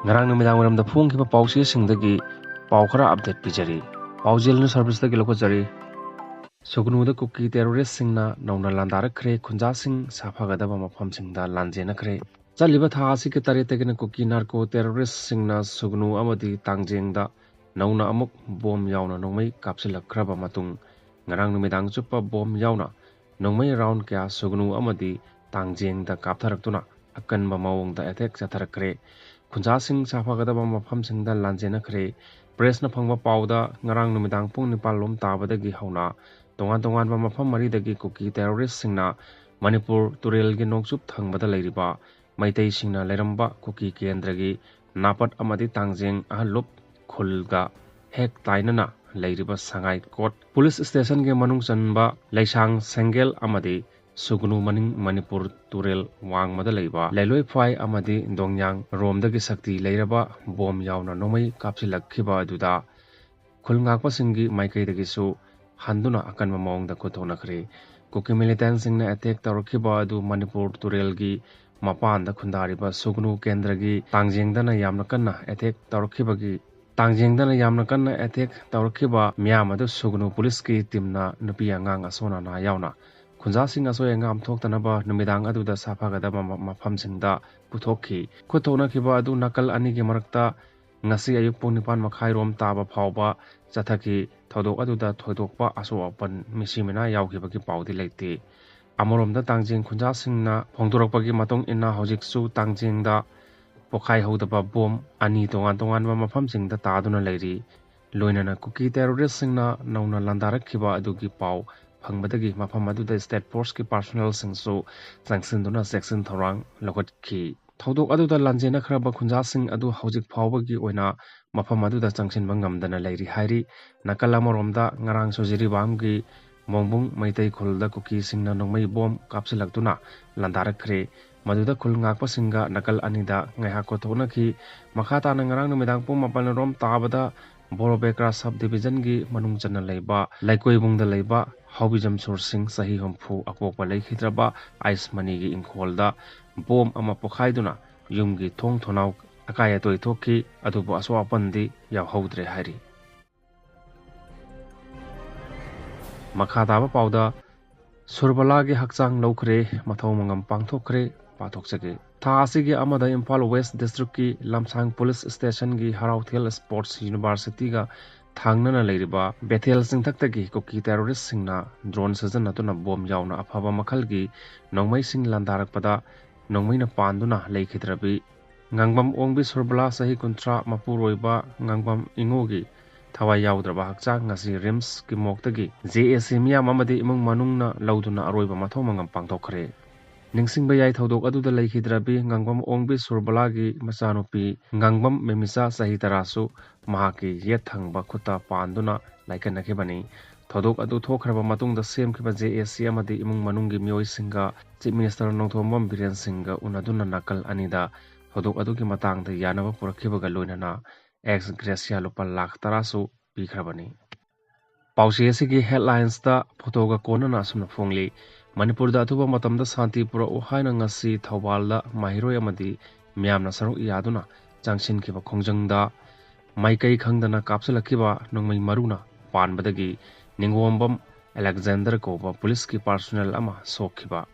ngarang numidang waramda phongkiba pausiyasingdagi pau khara update pijari paujel news service dagi lokojari sugnuda kuki terrorist singna nouna landasillakhre Khunjasing safagadaba mafamsingda lanjennakhre chaliba tha asiki taretagina kuki narco terrorist singna sugnu amadi tangjengda nouna amuk bom yauna nongmai kapsilakraba matung ngarang numidang chupa bom yauna nongmai round kya sugnu amadi tangjengda kaptharaktuna akanba mawongda attack chatharakre Khunjasing safagadaba mafamsingda lanjennakhre press na phangba pauda ngarang numidang pung nipal lom tabadagi hauna tongan ba mafam maridagi kuki terrorist singna Manipur turelgi nokchup thangbada leiriba maitai singna leramba kuki kendragi napat amadi tangjeng ahalup khulga hek tainana leiriba sangai court police station ge manung chanba leisang sengel amadi sugnu maning Manipur turel wangmada leiba leiloi phai amadi dongyang romdagi sakti leiraba bom yauna nomai kapsilakhiba aduda khulngakpa singi maikaidagi su handuna akanma mawongda khothonakre kuki militant singna attack tawrakhiba adu Manipur turelgi mapanda khundariba sugnu kendragi tangjengdana yamna kanna attack tawrakhibagi tangjengdana yamna kanna attack tawrakhiba miyam adu sugnu police ki timna nupi angang asona na yauna Khunjasing asoy ngam thoktanaba numidang aduda safagadaba mafamsingda puthokhi khothonakhiba adu nakal anigi marakta ngasi ayuk pung nipan makhai rom taba phawba chathaki thodok aduda thodokpa aso apan misimina yaukibagi paudi leite amoromda tangjeng Khunjasingna phongdorakpagi matong inna hojiksu tangjengda pokhai hodaba bom ani tongan ba mafamsingda taduna leiri loinana kuki terrorist singna nouna landarakhiba adugi pau phangmadagi mafam aduda state force ki personnel singsu changsinduna section thorang lokotki thodok aduda lanjennakhre ba Khunjasing adu hojik phawbagi oina mafam aduda changsinba ngamdana leiri hairi nakalamoromda ngarang sojiri bamgi mongbung maitai khulda kuki singna nongmai bom kapsilaktuna landarakre maduda khul ngakpa singa nakal anida ngaiha kothonakhi makhatana ngarang numidang pum mapal rom tabada borobekra sub division gi manung chana leiba laikoibungda leiba hobijam sourcing sahi homfu apokpa leikhidraba ice money gi ingkholda bom ama pokhaiduna yumgi thong thonau akaya toi thokki adubu aso apandi yaw haudre hari makhataba pauda surbalagi hakchang laukhre mathau mangam pangthokre pathokchage tha asigi amada Imphal West District ki Lamsang Police Station gi Harauthel Sports University ga thangnana leiriba Bethel singthaktagi kuki terrorist singna drone sajanatuna bom yauna afaba makhalgi nongmai sing landarakpada nongmaina panduna leikhidrabi ngangbam ongbi surbala sahi kuntra mapuroiba ngangbam ingogi thawai yaudraba hakchang ngasi rims ki moktagi JAC miyam amadi imung manungna lauduna aroiba mathomangam pangthokre ningsingba yai thodok aduda leikhidrabi ngangbam ongbi surbalagi machanupi ngangbam memisa sahi tarasu mahaki yet thangba khuta panduna laikanakhibani thodok adu thokhraba matungda semkhiba JAC amadi imung manunggi mioi singa chief minister nongthombam biren singa unaduna nakal anida thodok adugi matangda yanaba purakhibaga loinana ex gracia lupa lakh tarasu pikhrabani pausi asigi headlines da photoga konana asumna phongli Manipur da atuba matamda santi pura ohaina ngasi thawbalda mahiroi amadi miyamna saruk yaduna changshin kiba khongjangda maikai khangdana kapsalakhiba nongmai maruna panbadagi ningombam Alexander koba police ki personnel ama sokhiba